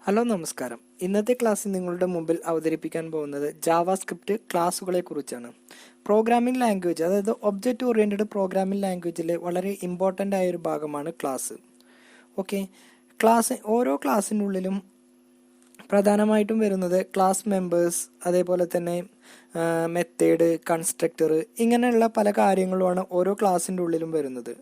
Hello നമസ്കാരം. ഇന്നത്തെ ക്ലാസ്സിൽ നിങ്ങളുടെ മുമ്പിൽ അവതരിപ്പിക്കാൻ പോകുന്നത് ജാവാസ്ക്രിപ്റ്റ് ക്ലാസുകളെ കുറിച്ചാണ്. പ്രോഗ്രാമിംഗ് ലാംഗ്വേജ്, അതായത് ഒബ്ജക്റ്റ് ഓറിയന്റഡ് പ്രോഗ്രാമിംഗ് ലാംഗ്വേജിലെ വളരെ ഇമ്പോർട്ടൻ്റ് ആയ ഒരു ഭാഗമാണ് ക്ലാസ്. ഓക്കെ, ഓരോ ക്ലാസ്സിൻ്റെ ഉള്ളിലും പ്രധാനമായിട്ടും വരുന്നത് ക്ലാസ് മെമ്പേഴ്സ്, അതേപോലെ തന്നെ മെത്തേഡ്, കൺസ്ട്രക്ടർ, ഇങ്ങനെയുള്ള പല കാര്യങ്ങളുമാണ് ഓരോ ക്ലാസ്സിൻ്റെ ഉള്ളിലും വരുന്നത്.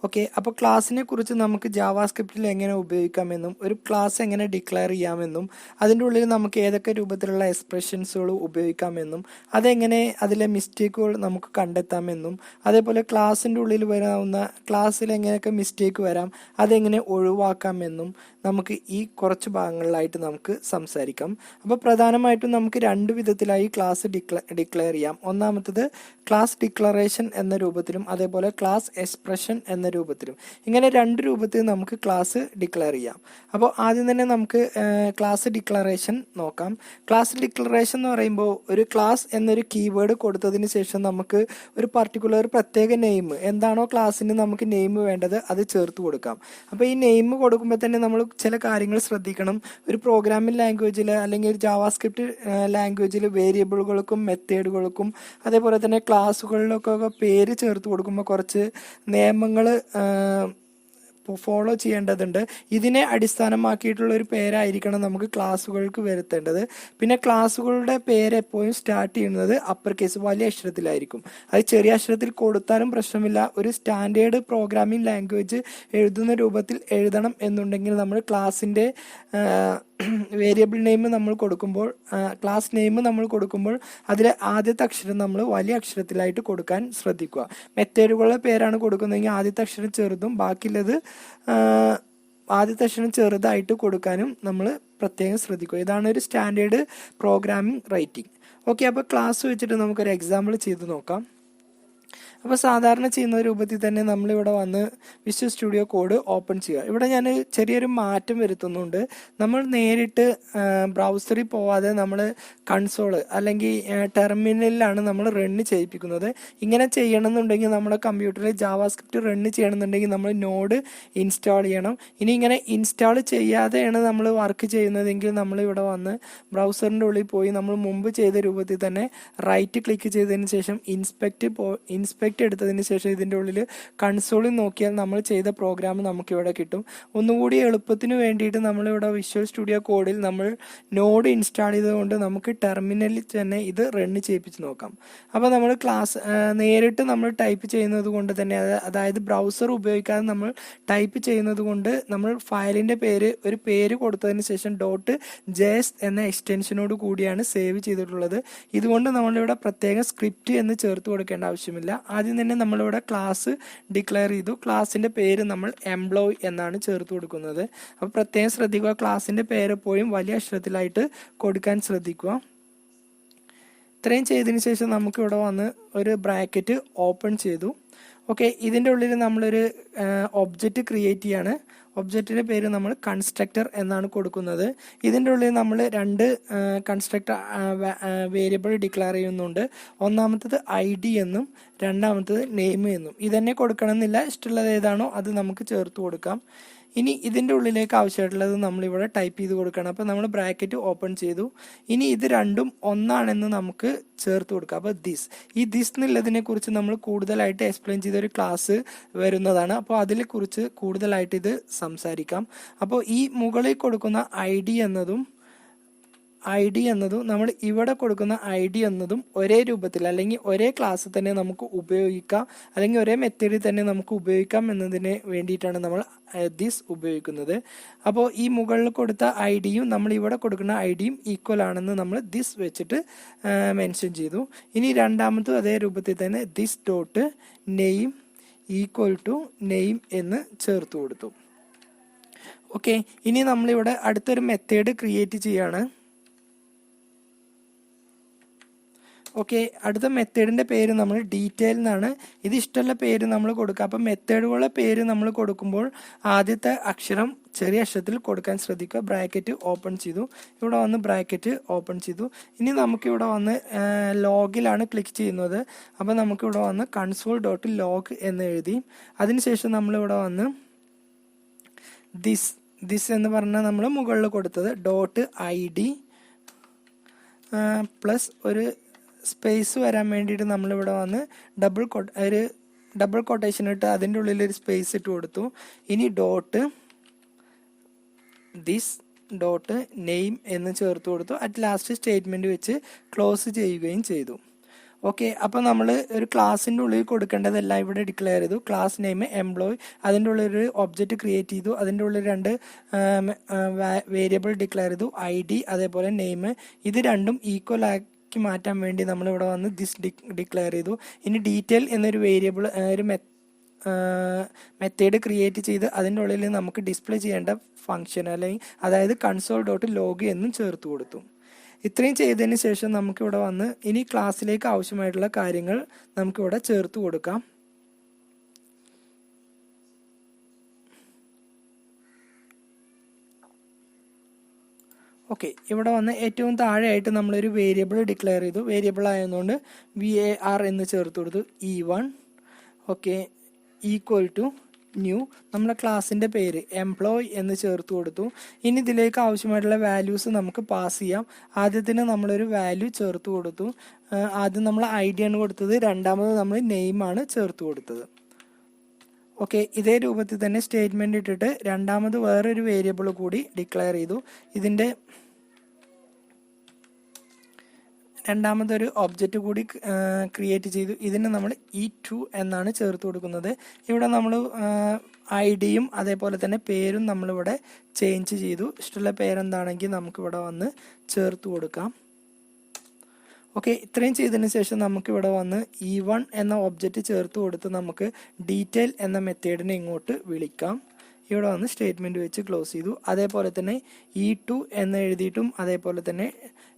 ഓക്കെ, അപ്പോൾ ക്ലാസ്സിനെ കുറിച്ച് നമുക്ക് ജാവാസ്ക്രിപ്റ്റിൽ എങ്ങനെ ഉപയോഗിക്കാമെന്നും ഒരു ക്ലാസ് എങ്ങനെ ഡിക്ലെയർ ചെയ്യാമെന്നും അതിൻ്റെ ഉള്ളിൽ നമുക്ക് ഏതൊക്കെ രൂപത്തിലുള്ള എക്സ്പ്രഷൻസുകൾ ഉപയോഗിക്കാമെന്നും അതെങ്ങനെ അതിലെ മിസ്റ്റേക്കുകൾ നമുക്ക് കണ്ടെത്താമെന്നും അതേപോലെ ക്ലാസ്സിൻ്റെ ഉള്ളിൽ വരാവുന്ന ക്ലാസ്സിൽ എങ്ങനെയൊക്കെ മിസ്റ്റേക്ക് വരാം അതെങ്ങനെ ഒഴിവാക്കാമെന്നും നമുക്ക് ഈ കുറച്ച് ഭാഗങ്ങളിലായിട്ട് നമുക്ക് സംസാരിക്കാം. അപ്പോൾ പ്രധാനമായിട്ടും നമുക്ക് രണ്ട് വിധത്തിലായി ക്ലാസ് ഡിക്ലെയർ ചെയ്യാം. ഒന്നാമത്തത് ക്ലാസ് ഡിക്ലറേഷൻ എന്ന രൂപത്തിലും അതേപോലെ ക്ലാസ് എക്സ്പ്രഷൻ എന്ന രൂപത്തിലും, ഇങ്ങനെ രണ്ട് രൂപത്തിൽ നമുക്ക് ക്ലാസ് ഡിക്ലെയർ ചെയ്യാം. അപ്പോൾ ആദ്യം തന്നെ നമുക്ക് ക്ലാസ് ഡിക്ലറേഷൻ നോക്കാം. ക്ലാസ് ഡിക്ലറേഷൻ എന്ന് പറയുമ്പോൾ ഒരു ക്ലാസ് എന്നൊരു കീവേഡ് കൊടുത്തതിന് ശേഷം നമുക്ക് ഒരു പർട്ടിക്കുലർ പ്രത്യേക നെയിം, എന്താണോ ക്ലാസ്സിന് നമുക്ക് നെയിം വേണ്ടത് അത് ചേർത്ത് കൊടുക്കാം. അപ്പോൾ ഈ നെയിം കൊടുക്കുമ്പോൾ തന്നെ നമ്മൾ ചില കാര്യങ്ങൾ ശ്രദ്ധിക്കണം. ഒരു പ്രോഗ്രാമിംഗ് ലാംഗ്വേജിൽ അല്ലെങ്കിൽ ഒരു ജാവാസ്ക്രിപ്റ്റ് ലാംഗ്വേജിൽ വേരിയബിളുകൾക്കും മെത്തേഡുകൾക്കും അതേപോലെ തന്നെ ക്ലാസ്സുകളിലൊക്കെ പേര് ചേർത്ത് കൊടുക്കുമ്പോൾ കുറച്ച് നിയമങ്ങൾ ഫോളോ ചെയ്യേണ്ടതുണ്ട്. ഇതിനെ അടിസ്ഥാനമാക്കിയിട്ടുള്ള ഒരു പേരായിരിക്കണം നമുക്ക് ക്ലാസ്സുകൾക്ക് വരുത്തേണ്ടത്. പിന്നെ ക്ലാസ്സുകളുടെ പേര് എപ്പോഴും സ്റ്റാർട്ട് ചെയ്യുന്നത് അപ്പർ കേസ്, വലിയ അക്ഷരത്തിലായിരിക്കും. അത് ചെറിയ അക്ഷരത്തിൽ കൊടുത്താലും പ്രശ്നമില്ല. ഒരു സ്റ്റാൻഡേർഡ് പ്രോഗ്രാമിംഗ് ലാംഗ്വേജ് എഴുതുന്ന രൂപത്തിൽ എഴുതണം എന്നുണ്ടെങ്കിൽ നമ്മൾ ക്ലാസ്സിൻ്റെ വേരിയബിൾ നെയിം നമ്മൾ കൊടുക്കുമ്പോൾ, ക്ലാസ് നെയിം നമ്മൾ കൊടുക്കുമ്പോൾ അതിലെ ആദ്യത്തെ അക്ഷരം നമ്മൾ വലിയ അക്ഷരത്തിലായിട്ട് കൊടുക്കാൻ ശ്രദ്ധിക്കുക. മെത്തേഡുകളുടെ പേരാണ് കൊടുക്കുന്നതെങ്കിൽ ആദ്യത്തെ അക്ഷരം ചെറുതും ബാക്കിയുള്ളത് ആദ്യത്തെ അക്ഷരം ചെറുതായിട്ട് കൊടുക്കാനും നമ്മൾ പ്രത്യേകം ശ്രദ്ധിക്കുക. ഇതാണ് ഒരു സ്റ്റാൻഡേർഡ് പ്രോഗ്രാമിംഗ് റൈറ്റിംഗ്. ഓക്കെ, അപ്പോൾ ക്ലാസ് വെച്ചിട്ട് നമുക്കൊരു എക്സാമ്പിൾ ചെയ്ത് നോക്കാം. അപ്പോൾ സാധാരണ ചെയ്യുന്ന രൂപത്തിൽ തന്നെ നമ്മളിവിടെ വന്ന് വിഷ്വൽ സ്റ്റുഡിയോ കോഡ് ഓപ്പൺ ചെയ്യുക. ഇവിടെ ഞാൻ ചെറിയൊരു മാറ്റം വരുത്തുന്നുണ്ട്. നമ്മൾ നേരിട്ട് ബ്രൗസറിൽ പോവാതെ നമ്മൾ കൺസോള് അല്ലെങ്കിൽ ടെർമിനലിലാണ് നമ്മൾ റണ്ണ് ചെയ്യിപ്പിക്കുന്നത്. ഇങ്ങനെ ചെയ്യണമെന്നുണ്ടെങ്കിൽ നമ്മുടെ കമ്പ്യൂട്ടറിൽ ജാവാസ്ക്രിപ്റ്റ് റണ്ണ് ചെയ്യണമെന്നുണ്ടെങ്കിൽ നമ്മൾ നോഡ് ഇൻസ്റ്റാൾ ചെയ്യണം. ഇനി ഇങ്ങനെ ഇൻസ്റ്റാൾ ചെയ്യാതെയാണ് നമ്മൾ വർക്ക് ചെയ്യുന്നതെങ്കിൽ നമ്മൾ ഇവിടെ വന്ന് ബ്രൗസറിൻ്റെ ഉള്ളിൽ പോയി നമ്മൾ മുമ്പ് ചെയ്ത രൂപത്തിൽ തന്നെ റൈറ്റ് ക്ലിക്ക് ചെയ്തതിന് ശേഷം ഇൻസ്പെക്ട് എടുത്തതിന് ശേഷം ഇതിൻ്റെ ഉള്ളിൽ കൺസോളിൽ നോക്കിയാൽ നമ്മൾ ചെയ്ത പ്രോഗ്രാം നമുക്കിവിടെ കിട്ടും. ഒന്നുകൂടി എളുപ്പത്തിന് വേണ്ടിയിട്ട് നമ്മളിവിടെ വിഷ്വൽ സ്റ്റുഡിയോ കോഡിൽ നമ്മൾ നോഡ് ഇൻസ്റ്റാൾ ചെയ്തുകൊണ്ട് നമുക്ക് ടെർമിനലിൽ തന്നെ ഇത് റണ്ണ് ചെയ്യിപ്പിച്ച് നോക്കാം. അപ്പോൾ നമ്മൾ നേരിട്ട് നമ്മൾ ടൈപ്പ് ചെയ്യുന്നത് കൊണ്ട് തന്നെ, അതായത് ബ്രൗസർ ഉപയോഗിക്കാതെ നമ്മൾ ടൈപ്പ് ചെയ്യുന്നത് കൊണ്ട് നമ്മൾ ഫയലിൻ്റെ ഒരു പേര് കൊടുത്തതിന് ശേഷം .js എന്ന എക്സ്റ്റൻഷനോട് കൂടിയാണ് സേവ് ചെയ്തിട്ടുള്ളത്. ഇതുകൊണ്ട് നമ്മളിവിടെ പ്രത്യേകം സ്ക്രിപ്റ്റ് എന്ന് ചേർത്ത് കൊടുക്കേണ്ട ആവശ്യമില്ല. ആദ്യം തന്നെ നമ്മളിവിടെ ക്ലാസ് ഡിക്ലെയർ ചെയ്തു. ക്ലാസിൻ്റെ പേര് നമ്മൾ എംപ്ലോയി എന്നാണ് ചേർത്ത് കൊടുക്കുന്നത്. അപ്പോൾ പ്രത്യേകം ശ്രദ്ധിക്കുക, ക്ലാസിൻ്റെ പേര് എപ്പോഴും വലിയ അക്ഷരത്തിലായിട്ട് കൊടുക്കാൻ ശ്രദ്ധിക്കുക. ഇത്രയും ചെയ്തതിന് ശേഷം നമുക്കിവിടെ വന്ന് ഒരു ബ്രാക്കറ്റ് ഓപ്പൺ ചെയ്തു. ഓക്കെ, ഇതിൻ്റെ ഉള്ളിൽ നമ്മളൊരു ഒബ്ജക്റ്റ് ക്രിയേറ്റ് ചെയ്യാണ്. ഒബ്ജക്റ്റിൻ്റെ പേര് നമ്മൾ കൺസ്ട്രക്ടർ എന്നാണ് കൊടുക്കുന്നത്. ഇതിൻ്റെ ഉള്ളിൽ നമ്മൾ രണ്ട് കൺസ്ട്രക്ടർ വേരിയബിൾ ഡിക്ലെയർ ചെയ്യുന്നുണ്ട്. ഒന്നാമത്തത് ID എന്നും രണ്ടാമത്തത് നെയിം എന്നും. ഇതന്നെ കൊടുക്കണമെന്നില്ല, ഇഷ്ടമുള്ളത് ഏതാണോ അത് നമുക്ക് ചേർത്ത് കൊടുക്കാം. ഇനി ഇതിൻ്റെ ഉള്ളിലേക്ക് ആവശ്യമായിട്ടുള്ളത് നമ്മളിവിടെ ടൈപ്പ് ചെയ്ത് കൊടുക്കണം. അപ്പോൾ നമ്മൾ ബ്രാക്കറ്റ് ഓപ്പൺ ചെയ്തു. ഇനി ഇത് രണ്ടും ഒന്നാണെന്ന് നമുക്ക് ചേർത്ത് കൊടുക്കാം. അപ്പോൾ ദിസ് എന്നുള്ളതിനെ കുറിച്ച് നമ്മൾ കൂടുതലായിട്ട് എക്സ്പ്ലെയിൻ ചെയ്തൊരു ക്ലാസ് വരുന്നതാണ്. അപ്പോൾ അതിനെക്കുറിച്ച് കൂടുതലായിട്ട് ഇത് സംസാരിക്കാം. അപ്പോൾ ഈ മുകളിൽ കൊടുക്കുന്ന ID എന്നതും നമ്മൾ ഇവിടെ കൊടുക്കുന്ന ID എന്നതും ഒരേ രൂപത്തിൽ അല്ലെങ്കിൽ ഒരേ ക്ലാസ് തന്നെ നമുക്ക് ഉപയോഗിക്കാം, അല്ലെങ്കിൽ ഒരേ മെത്തേഡിൽ തന്നെ നമുക്ക് ഉപയോഗിക്കാം എന്നതിന് വേണ്ടിയിട്ടാണ് നമ്മൾ ദിസ് ഉപയോഗിക്കുന്നത്. അപ്പോൾ ഈ മുകളിൽ കൊടുത്ത IDയും നമ്മൾ ഇവിടെ കൊടുക്കുന്ന IDയും ഈക്വൽ ആണെന്ന് നമ്മൾ ദിസ് വെച്ചിട്ട് മെൻഷൻ ചെയ്തു. ഇനി രണ്ടാമത്തും അതേ രൂപത്തിൽ തന്നെ this.name ഈക്വൽ ടു നെയിം എന്ന് ചേർത്ത് കൊടുത്തു. ഓക്കെ, ഇനി നമ്മളിവിടെ അടുത്തൊരു മെത്തേഡ് ക്രിയേറ്റ് ചെയ്യാണ്. ഓക്കെ, അടുത്ത മെത്തേഡിൻ്റെ പേര് നമ്മൾ ഡീറ്റെയിൽ എന്നാണ്. ഇത് ഇഷ്ടമുള്ള പേര് നമ്മൾ കൊടുക്കുക. അപ്പം മെത്തേഡുകളുടെ പേര് നമ്മൾ കൊടുക്കുമ്പോൾ ആദ്യത്തെ അക്ഷരം ചെറിയ അക്ഷരത്തിൽ കൊടുക്കാൻ ശ്രദ്ധിക്കുക. ബ്രാക്കറ്റ് ഓപ്പൺ ചെയ്തു. ഇവിടെ വന്ന് ബ്രാക്കറ്റ് ഓപ്പൺ ചെയ്തു. ഇനി നമുക്കിവിടെ വന്ന് ലോഗിലാണ് ക്ലിക്ക് ചെയ്യുന്നത്. അപ്പോൾ നമുക്കിവിടെ വന്ന് console.log എന്ന് എഴുതി. അതിനുശേഷം നമ്മളിവിടെ വന്ന് ദിസ് എന്ന് പറഞ്ഞാൽ നമ്മൾ മുകളിൽ കൊടുത്തത് ഡോട്ട് ID പ്ലസ് ഒരു സ്പേസ് വരാൻ വേണ്ടിയിട്ട് നമ്മളിവിടെ വന്ന് ഡബിൾ കൊട്ടേഷൻ ഇട്ട് അതിൻ്റെ ഉള്ളിൽ ഒരു സ്പേസ് ഇട്ട് കൊടുത്തു. ഇനി ഡോട്ട് ദിസ് ഡോട്ട് നെയിം എന്ന് ചേർത്ത് കൊടുത്തു. അറ്റ് ലാസ്റ്റ് സ്റ്റേറ്റ്മെന്റ് വെച്ച് ക്ലോസ് ചെയ്യുകയും ചെയ്തു. ഓക്കെ, അപ്പോൾ നമ്മൾ ഒരു ക്ലാസിൻ്റെ ഉള്ളിൽ കൊടുക്കേണ്ടതെല്ലാം ഇവിടെ ഡിക്ലെയർ ചെയ്തു. ക്ലാസ് നെയിം എംപ്ലോയി, അതിൻ്റെ ഉള്ളിൽ ഒരു ഒബ്ജക്റ്റ് ക്രിയേറ്റ് ചെയ്തു. അതിൻ്റെ ഉള്ളിൽ 2 വേരിയബിൾ ഡിക്ലെയർ ചെയ്തു, ID അതേപോലെ നെയിം. ഇത് രണ്ടും ഈക്വൽ ആക്കി മാറ്റാൻ വേണ്ടി നമ്മളിവിടെ വന്ന് ദിസ് ഡിക്ലെയർ ചെയ്തു. ഇനി ഡീറ്റെയിൽ എന്നൊരു വേരിയബിൾ ഒരു മെത്തേഡ് ക്രിയേറ്റ് ചെയ്ത് അതിൻ്റെ ഉള്ളിൽ നമുക്ക് ഡിസ്പ്ലേ ചെയ്യേണ്ട ഫംഗ്ഷൻ അല്ലെങ്കിൽ അതായത് കൺസോൾ ഡോട്ട് ലോഗ് എന്നും ചേർത്ത് കൊടുത്തു. ഇത്രയും ചെയ്തതിന് ശേഷം നമുക്കിവിടെ വന്ന് ഇനി ക്ലാസ്സിലേക്ക് ആവശ്യമായിട്ടുള്ള കാര്യങ്ങൾ നമുക്കിവിടെ ചേർത്ത് കൊടുക്കാം. ഓക്കെ, ഇവിടെ വന്ന് ഏറ്റവും താഴെയായിട്ട് നമ്മളൊരു വേരിയബിൾ ഡിക്ലെയർ ചെയ്തു. വേരിയബിൾ ആയതുകൊണ്ട് VAR എന്ന് ചേർത്ത് കൊടുത്തു. E1 okay equal to new, നമ്മളെ ക്ലാസിൻ്റെ പേര് എംപ്ലോയി എന്ന് ചേർത്ത് കൊടുത്തു. ഇനി ഇതിലേക്ക് ആവശ്യമായിട്ടുള്ള വാല്യൂസ് നമുക്ക് പാസ് ചെയ്യാം. ആദ്യത്തിന് നമ്മളൊരു വാല്യൂ ചേർത്ത് കൊടുത്തു. ആദ്യം നമ്മൾ ID ആണ് കൊടുത്തത്, രണ്ടാമത് നമ്മൾ നെയിമാണ് ചേർത്ത് കൊടുത്തത്. ഓക്കെ, ഇതേ രൂപത്തിൽ തന്നെ സ്റ്റേറ്റ്മെന്റ് ഇട്ടിട്ട് രണ്ടാമത് വേറൊരു വേരിയബിൾ കൂടി ഡിക്ലെയർ ചെയ്തു. ഇതിൻ്റെ രണ്ടാമതൊരു ഒബ്ജക്റ്റ് കൂടി ക്രിയേറ്റ് ചെയ്തു. ഇതിന് നമ്മൾ E2 എന്നാണ് ചേർത്ത് കൊടുക്കുന്നത്. ഇവിടെ നമ്മൾ ID-യും അതേപോലെ തന്നെ പേരും നമ്മളിവിടെ ചേഞ്ച് ചെയ്തു. ഇഷ്ടമുള്ള പേരെന്താണെങ്കിൽ നമുക്കിവിടെ വന്ന് ചേർത്ത് കൊടുക്കാം. ഓക്കെ, ഇത്രയും ചെയ്തതിന് ശേഷം നമുക്കിവിടെ വന്ന് E1 എന്ന ഒബ്ജക്റ്റ് ചേർത്ത് കൊടുത്ത് നമുക്ക് ഡീറ്റെയിൽ എന്ന മെത്തേഡിനെ ഇങ്ങോട്ട് വിളിക്കാം. ഇവിടെ വന്ന് സ്റ്റേറ്റ്മെന്റ് വെച്ച് ക്ലോസ് ചെയ്തു. അതേപോലെ തന്നെ E2 എന്ന് എഴുതിയിട്ടും അതേപോലെ തന്നെ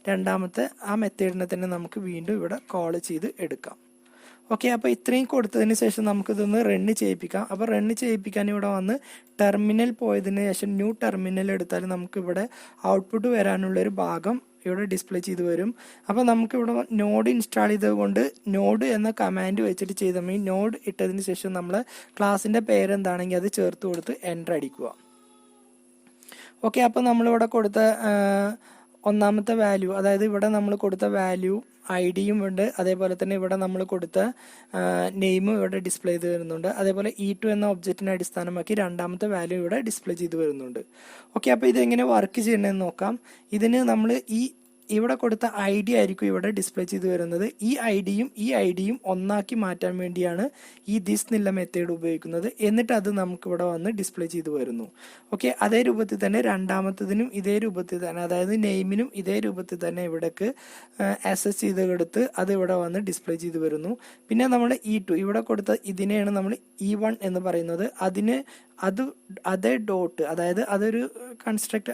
രണ്ടാമത്തെ ആ മെത്തേഡിനെ തന്നെ നമുക്ക് വീണ്ടും ഇവിടെ കോൾ ചെയ്ത് എടുക്കാം. ഓക്കെ, അപ്പോൾ ഇത്രയും കൊടുത്തതിന് ശേഷം നമുക്കിതൊന്ന് റണ്ണ് ചെയ്യിപ്പിക്കാം. അപ്പോൾ റണ്ണ് ചെയ്യിപ്പിക്കാൻ ഇവിടെ വന്ന് ടെർമിനൽ പോയതിന് ശേഷം ന്യൂ ടെർമിനൽ എടുത്താൽ നമുക്കിവിടെ ഔട്ട്പുട്ട് വരാനുള്ളൊരു ഭാഗം ഇവിടെ ഡിസ്പ്ലേ ചെയ്ത് വരും. അപ്പോൾ നമുക്കിവിടെ നോഡ് ഇൻസ്റ്റാൾ ചെയ്തുകൊണ്ട് നോഡ് എന്ന കമാൻഡ് വെച്ചിട്ട് ചെയ്താൽ ഈ നോഡ് ഇട്ടതിന് ശേഷം നമ്മൾ ക്ലാസിൻ്റെ പേരെന്താണെങ്കിൽ അത് ചേർത്ത് കൊടുത്ത് എൻ്റർ അടിക്കുക. ഓക്കെ, അപ്പോൾ നമ്മളിവിടെ കൊടുത്ത ഒന്നാമത്തെ വാല്യൂ, അതായത് ഇവിടെ നമ്മൾ കൊടുത്ത വാല്യൂ ID-യും ഉണ്ട്, അതേപോലെ തന്നെ ഇവിടെ നമ്മൾ കൊടുത്ത നെയിമും ഇവിടെ ഡിസ്പ്ലേ ചെയ്ത് വരുന്നുണ്ട്. അതേപോലെ E2 എന്ന ഒബ്ജക്റ്റിനെ അടിസ്ഥാനമാക്കി രണ്ടാമത്തെ വാല്യൂ ഇവിടെ ഡിസ്പ്ലേ ചെയ്ത് വരുന്നുണ്ട്. ഓക്കെ, അപ്പോൾ ഇതെങ്ങനെ വർക്ക് ചെയ്യണമെന്ന് നോക്കാം. ഇതിന് നമ്മൾ ഇവിടെ കൊടുത്ത ID ആയിരിക്കും ഇവിടെ ഡിസ്പ്ലേ ചെയ്ത് വരുന്നത്. ഈ ID-യും ഒന്നാക്കി മാറ്റാൻ വേണ്ടിയാണ് ഈ ദിസ് എന്നുള്ള മെത്തേഡ് ഉപയോഗിക്കുന്നത്. എന്നിട്ട് അത് നമുക്ക് ഇവിടെ വന്ന് ഡിസ്പ്ലേ ചെയ്ത് വരുന്നു. ഓക്കെ, അതേ രൂപത്തിൽ തന്നെ രണ്ടാമത്തതിനും ഇതേ രൂപത്തിൽ തന്നെ, അതായത് നെയിമിനും ഇതേ രൂപത്തിൽ തന്നെ ഇവിടേക്ക് ആക്സസ് ചെയ്ത് കൊടുത്ത് അത് ഇവിടെ വന്ന് ഡിസ്പ്ലേ ചെയ്ത് വരുന്നു. പിന്നെ നമ്മൾ E2 ഇവിടെ കൊടുത്ത ഇതിനെയാണ് നമ്മൾ E1 എന്ന് പറയുന്നത്. അതേ ഡോട്ട്, അതായത് അതൊരു കൺസ്ട്രക്ട്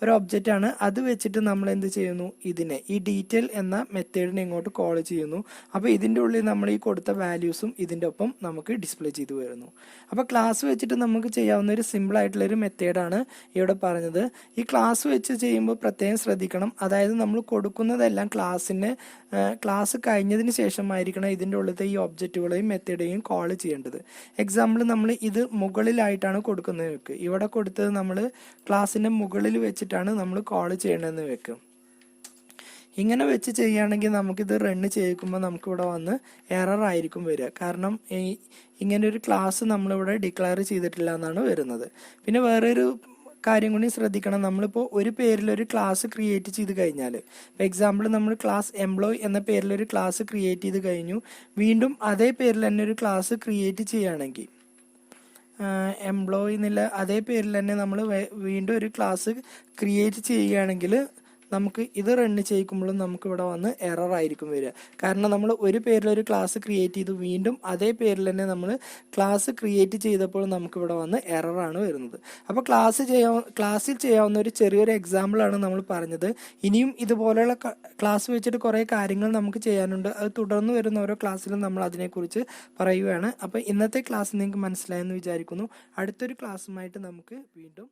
ഒരു ഒബ്ജക്റ്റ് ആണ്. അത് വെച്ചിട്ട് നമ്മൾ എന്ത് ചെയ്യുന്നു, ഇതിനെ ഈ ഡീറ്റെയിൽ എന്ന മെത്തേഡിനെ ഇങ്ങോട്ട് കോൾ ചെയ്യുന്നു. അപ്പോൾ ഇതിൻ്റെ ഉള്ളിൽ നമ്മൾ ഈ കൊടുത്ത വാല്യൂസും ഇതിൻ്റെ ഒപ്പം നമുക്ക് ഡിസ്പ്ലേ ചെയ്ത് വരുന്നു. അപ്പോൾ ക്ലാസ് വെച്ചിട്ട് നമുക്ക് ചെയ്യാവുന്ന ഒരു സിമ്പിൾ ആയിട്ടുള്ളൊരു മെത്തേഡാണ് ഇവിടെ പറഞ്ഞത്. ഈ ക്ലാസ് വെച്ച് ചെയ്യുമ്പോൾ പ്രത്യേകം ശ്രദ്ധിക്കണം. അതായത് നമ്മൾ കൊടുക്കുന്നതെല്ലാം ക്ലാസ് കഴിഞ്ഞതിന് ശേഷമായിരിക്കണം ഇതിൻ്റെ ഉള്ളിലത്തെ ഈ ഒബ്ജക്റ്റുകളെയും മെത്തേഡെയും കോൾ ചെയ്യേണ്ടത്. എക്സാമ്പിൾ നമ്മൾ ഇത് മുകളിലായിട്ടാണ് കൊടുക്കുന്നത് വെക്ക്. ഇവിടെ കൊടുത്തത് നമ്മൾ ക്ലാസ്സിൻ്റെ മുകളിൽ വെച്ചിട്ടാണ് നമ്മൾ കോൾ ചെയ്യണമെന്ന് വെക്കും. ഇങ്ങനെ വെച്ച് ചെയ്യുകയാണെങ്കിൽ നമുക്കിത് റണ്ണ് ചെയ്യിക്കുമ്പോൾ നമുക്കിവിടെ വന്ന് എറർ ആയിരിക്കും വരിക. കാരണം ഇങ്ങനെ ഒരു ക്ലാസ് നമ്മളിവിടെ ഡിക്ലെയർ ചെയ്തിട്ടില്ല എന്നാണ് വരുന്നത്. പിന്നെ വേറൊരു കാര്യം കൂടി ശ്രദ്ധിക്കണം. നമ്മളിപ്പോൾ ഒരു പേരിലൊരു ക്ലാസ് ക്രിയേറ്റ് ചെയ്ത് കഴിഞ്ഞാൽ, ഇപ്പോൾ എക്സാമ്പിൾ നമ്മൾ ക്ലാസ് എംപ്ലോയി എന്ന പേരിലൊരു ക്ലാസ് ക്രിയേറ്റ് ചെയ്ത് കഴിഞ്ഞു, വീണ്ടും അതേ പേരിൽ തന്നെ ഒരു ക്ലാസ് ക്രിയേറ്റ് ചെയ്യുകയാണെങ്കിൽ എംപ്ലോയി എന്നുള്ള അതേ പേരിൽ തന്നെ നമ്മൾ വീണ്ടും ഒരു ക്ലാസ് ക്രിയേറ്റ് ചെയ്യുകയാണെങ്കിൽ നമുക്ക് ഇത് റണ്ണ് ചെയ്യിക്കുമ്പോഴും നമുക്ക് ഇവിടെ വന്ന് എറർ ആയിരിക്കും വരിക. കാരണം നമ്മൾ ഒരു പേരിലൊരു ക്ലാസ് ക്രിയേറ്റ് ചെയ്തു, വീണ്ടും അതേ പേരിൽ തന്നെ നമ്മൾ ക്ലാസ് ക്രിയേറ്റ് ചെയ്തപ്പോൾ നമുക്ക് ഇവിടെ വന്ന് എററാണ് വരുന്നത്. അപ്പോൾ ക്ലാസ്സിൽ ചെയ്യാവുന്ന ഒരു ചെറിയൊരു എക്സാമ്പിളാണ് നമ്മൾ പറഞ്ഞത്. ഇനിയും ഇതുപോലെയുള്ള ക്ലാസ് വെച്ചിട്ട് കുറേ കാര്യങ്ങൾ നമുക്ക് ചെയ്യാനുണ്ട്. അത് തുടർന്ന് വരുന്ന ഓരോ ക്ലാസ്സിലും നമ്മൾ അതിനെക്കുറിച്ച് പറയുകയാണ്. അപ്പോൾ ഇന്നത്തെ ക്ലാസ് നിങ്ങൾക്ക് മനസ്സിലായെന്ന് വിചാരിക്കുന്നു. അടുത്തൊരു ക്ലാസ്സുമായിട്ട് നമുക്ക് വീണ്ടും